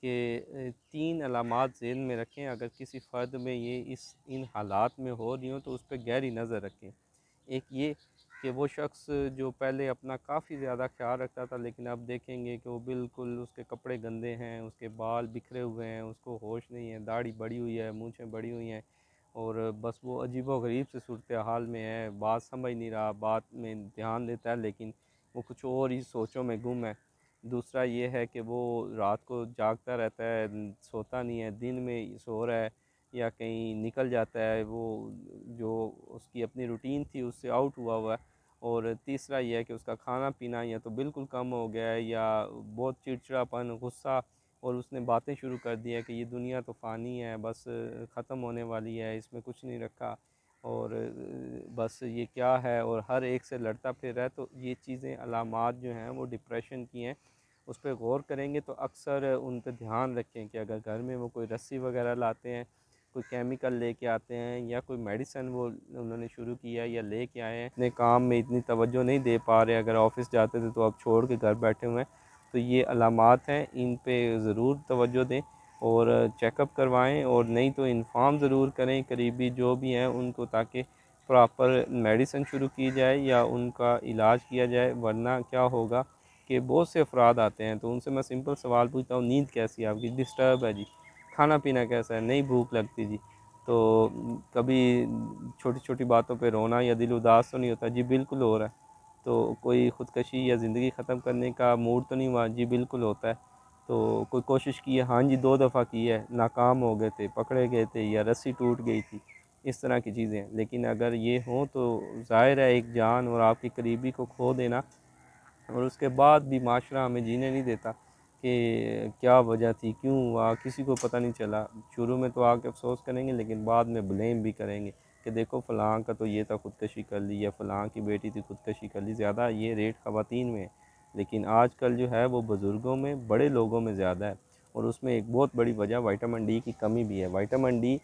कि 3 अलामात ज़हन में रखें। अगर किसी फ़र्द में ये इन हालात में हो रही हों तो उस पे गहरी नज़र रखें। एक ये कि वो शख़्स जो पहले अपना काफ़ी ज़्यादा ख़्याल रखता था, लेकिन अब देखेंगे कि वो बिल्कुल उसके कपड़े गंदे हैं, उसके बाल बिखरे हुए हैं, उसको होश नहीं है, दाढ़ी बढ़ी हुई है, मूंछें बढ़ी हुई हैं और बस वो अजीबो-गरीब सी सूरत हाल में है, बात समझ नहीं रहा, बात में ध्यान देता है लेकिन वो कुछ और ही सोचों में गुम है। दूसरा ये है कि वो रात को जागता रहता है, सोता नहीं है, दिन में सो रहा है या कहीं निकल जाता है, वो जो उसकी अपनी रूटीन थी उससे आउट हुआ हुआ है। और तीसरा ये है कि उसका खाना-पीना या तो बिल्कुल कम हो गया है या बहुत चिड़चिड़ापन, गुस्सा और उसने बातें शुरू कर दी हैं कि ये दुनिया तो फ़ानी है, बस ख़त्म होने वाली है, इसमें कुछ नहीं रखा और बस ये क्या है और हर एक से लड़ता फिर रहा है। तो ये चीज़ें अलामात जो हैं वो डिप्रेशन की हैं। उस पे गौर करेंगे तो अक्सर उन पे ध्यान रखें कि अगर घर में वो कोई रस्सी वग़ैरह लाते हैं, कोई केमिकल लेके आते हैं या कोई मेडिसिन वो उन्होंने शुरू किया है या लेके आए हैं, अपने काम में इतनी तवज्जो नहीं दे पा रहे, अगर ऑफ़िस जाते थे तो अब छोड़ के घर बैठे हुए हैं, तो ये अलामात हैं, इन पे ज़रूर तवज्जो दें और चेकअप करवाएँ और नहीं तो इन्फ़ॉर्म ज़रूर करें करीबी जो भी हैं उनको, ताकि प्रॉपर मेडिसिन शुरू की जाए या उनका इलाज किया जाए। वरना क्या होगा कि बहुत से अफराद आते हैं तो उनसे मैं सिंपल सवाल पूछता हूँ, नींद कैसी है आपकी? डिस्टर्ब है जी। खाना पीना कैसा है? नहीं भूख लगती जी। तो कभी छोटी छोटी बातों पे रोना या दिल उदास तो नहीं होता? जी बिल्कुल हो रहा है। तो कोई ख़ुदकशी या ज़िंदगी ख़त्म करने का मूड तो नहीं हुआ? जी बिल्कुल होता है। तो कोई कोशिश की है? हाँ जी 2 दफ़ा की है, नाकाम हो गए थे, पकड़े गए थे या रस्सी टूट गई थी, इस तरह की चीज़ें। लेकिन अगर ये हों तो ज़ाहिर है एक जान और आपके करीबी को खो देना और उसके बाद भी माशरा हमें जीने नहीं देता कि क्या वजह थी, क्यों हुआ, किसी को पता नहीं चला। शुरू में तो आके अफ़सोस करेंगे लेकिन बाद में ब्लेम भी करेंगे कि देखो फ़लाँ का तो ये था ख़ुदकशी कर ली या फ़लाँ की बेटी थी ख़ुदकशी कर ली। ज़्यादा ये रेट ख़वातीन में है, लेकिन आजकल जो है वो बुज़ुर्गों में, बड़े लोगों में ज़्यादा है और उसमें एक बहुत बड़ी वजह विटामिन डी की कमी भी है। विटामिन डी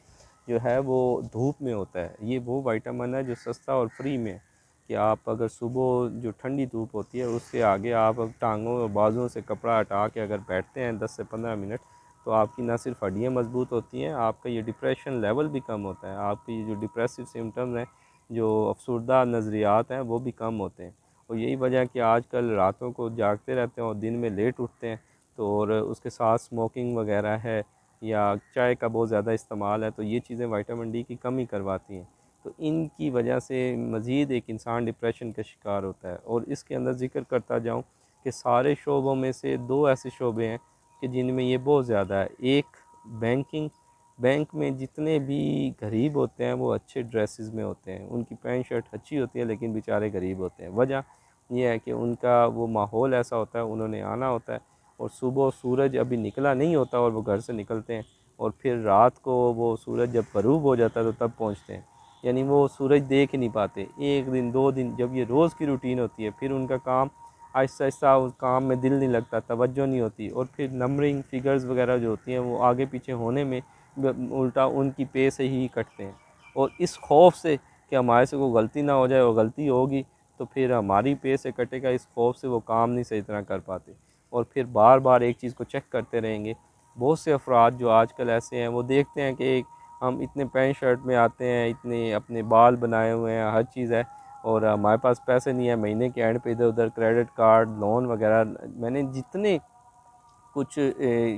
जो है वो धूप में होता है, ये वो विटामिन है जो सस्ता और फ्री में है कि आप अगर सुबह जो ठंडी धूप होती है उससे आगे आप टांगों और बाजुओं से कपड़ा हटा के अगर बैठते हैं 10 से 15 मिनट, तो आपकी ना सिर्फ हड्डियाँ मजबूत होती हैं, आपका ये डिप्रेशन लेवल भी कम होता है, आपकी जो डिप्रेसिव सिम्टम्स हैं, जो अफसरदा नज़रियात हैं वो भी कम होते हैं। और यही वजह है कि आजकल रातों को जागते रहते हैं और दिन में लेट उठते हैं। तो और उसके साथ स्मोकिंग वगैरह है या चाय का बहुत ज़्यादा इस्तेमाल है, तो ये चीज़ें विटामिन डी की कमी करवाती हैं। तो इनकी वजह से मज़ीद एक इंसान डिप्रेशन का शिकार होता है। और इसके अंदर ज़िक्र करता जाऊँ कि सारे शोबों में से 2 ऐसे शोबे हैं कि जिनमें ये बहुत ज़्यादा है। एक बैंकिंग, बैंक में जितने भी गरीब होते हैं वो अच्छे ड्रेसेस में होते हैं, उनकी पैंट शर्ट अच्छी होती है लेकिन बेचारे गरीब होते हैं। वजह ये है कि उनका वो माहौल ऐसा होता है, उन्होंने आना होता है और सुबह सूरज अभी निकला नहीं होता और वो घर से निकलते हैं और फिर रात को वो सूरज जब ग़रूब हो जाता है तो तब पहुँचते हैं। यानी वो सूरज देख ही नहीं पाते। 1 दिन 2 दिन, जब ये रोज़ की रूटीन होती है, फिर उनका काम आहिस्ता-आहिस्ता, उस काम में दिल नहीं लगता, तवज्जो नहीं होती और फिर नंबरिंग फ़िगर्स वग़ैरह जो होती हैं वो आगे पीछे होने में उल्टा उनकी पे से ही कटते हैं। और इस खौफ़ से कि हमारे से कोई गलती ना हो जाए और गलती होगी तो फिर हमारी पे से कटेगा, इस खौफ़ से वो काम नहीं सही तरह कर पाते और फिर बार-बार एक चीज़ को चेक करते रहेंगे। बहुत से अफ़राद जो आजकल ऐसे हैं वो देखते हैं कि हम इतने पैंट शर्ट में आते हैं, इतने अपने बाल बनाए हुए हैं, हर चीज़ है और हमारे पास पैसे नहीं है, महीने के एंड पे इधर-उधर क्रेडिट कार्ड, लोन वगैरह, मैंने जितने कुछ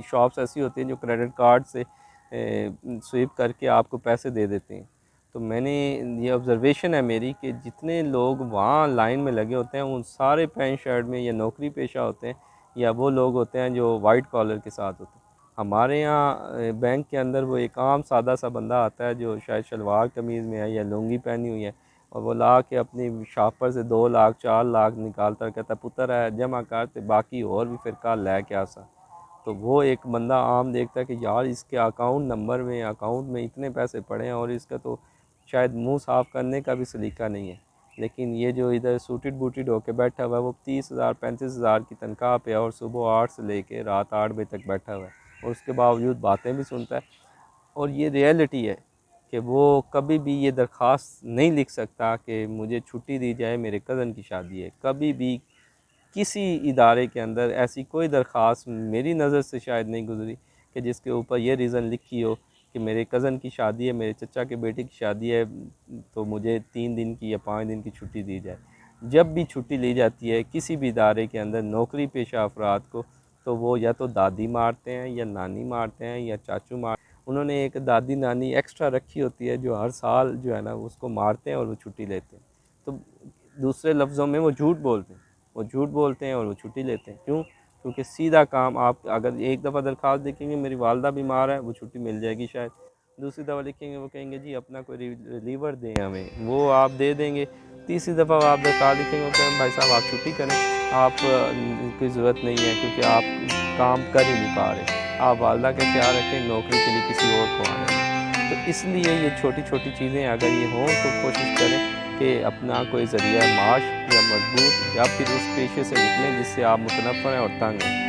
शॉप्स ऐसी होती हैं जो क्रेडिट कार्ड से स्विप करके आपको पैसे दे देते हैं। तो मैंने ये ऑब्ज़र्वेशन है मेरी कि जितने लोग वहाँ लाइन में लगे होते हैं उन सारे पैंट शर्ट में या नौकरी पेशा होते हैं या वो लोग होते हैं जो वाइट कॉलर के साथ होते हैं। हमारे यहाँ बैंक के अंदर वो एक आम सादा सा बंदा आता है जो शायद शलवार कमीज़ में है या लुंगी पहनी हुई है और वो ला के अपनी शॉपर से 2 लाख 4 लाख निकालता है, कहता है पुत्र है जमा कर ते बाकी और भी फिर कल लैके आसा। तो वो एक बंदा आम देखता है कि यार इसके अकाउंट नंबर में, अकाउंट में इतने पैसे पड़े हैं और इसका तो शायद मुंह साफ़ करने का भी सलीका नहीं है। लेकिन ये जो इधर सूटेड बूटेड होके बैठा हुआ है वो 30,000 35,000 की तनख्वाह पे है और सुबह 8 से लेके रात 8 बजे तक बैठा हुआ है और उसके बावजूद बातें भी सुनता है। और ये रियलिटी है कि वो कभी भी ये दरख्वास्त नहीं लिख सकता कि मुझे छुट्टी दी जाए, मेरे कज़न की शादी है। कभी भी किसी इदारे के अंदर ऐसी कोई दरख्वास्त मेरी नज़र से शायद नहीं गुज़री कि जिसके ऊपर ये रीज़न लिखी हो कि मेरे कज़न की शादी है, मेरे चचा के बेटे की शादी है, तो मुझे 3 दिन की या 5 दिन की छुट्टी दी जाए। जब भी छुट्टी ली जाती है किसी भी इदारे के अंदर नौकरी पेशा अफराद को, तो वो या तो दादी मारते हैं या नानी मारते हैं या चाचू उन्होंने एक दादी नानी एक्स्ट्रा रखी होती है जो हर साल जो है ना उसको मारते हैं और वो छुट्टी लेते हैं। तो दूसरे लफ्ज़ों में वो झूठ बोलते हैं, वो झूठ बोलते हैं और वो छुट्टी लेते हैं। क्यों? क्योंकि सीधा काम, आप अगर एक दफ़ा दरख्वास्त लिखेंगे मेरी वालदा बीमार है, वो छुट्टी मिल जाएगी शायद। दूसरी दफ़ा लिखेंगे वो कहेंगे जी अपना कोई रिलीवर दें हमें, वो आप दे देंगे। तीसरी दफ़ा आप दरख्वास्त लिखेंगे वो कहेंगे भाई साहब आप छुट्टी करें, आप की ज़रूरत नहीं है क्योंकि आप काम कर ही नहीं पा रहे। आप वालदा का ख्याल रखें, नौकरी के लिए किसी और को आने दें। तो इसलिए ये छोटी छोटी चीज़ें अगर ये हों तो कोशिश करें कि अपना कोई ज़रिया माश या मजबूत या फिर उस पेशे से निकलें जिससे आप मुतनफ़्फ़र हैं और तंग हैं।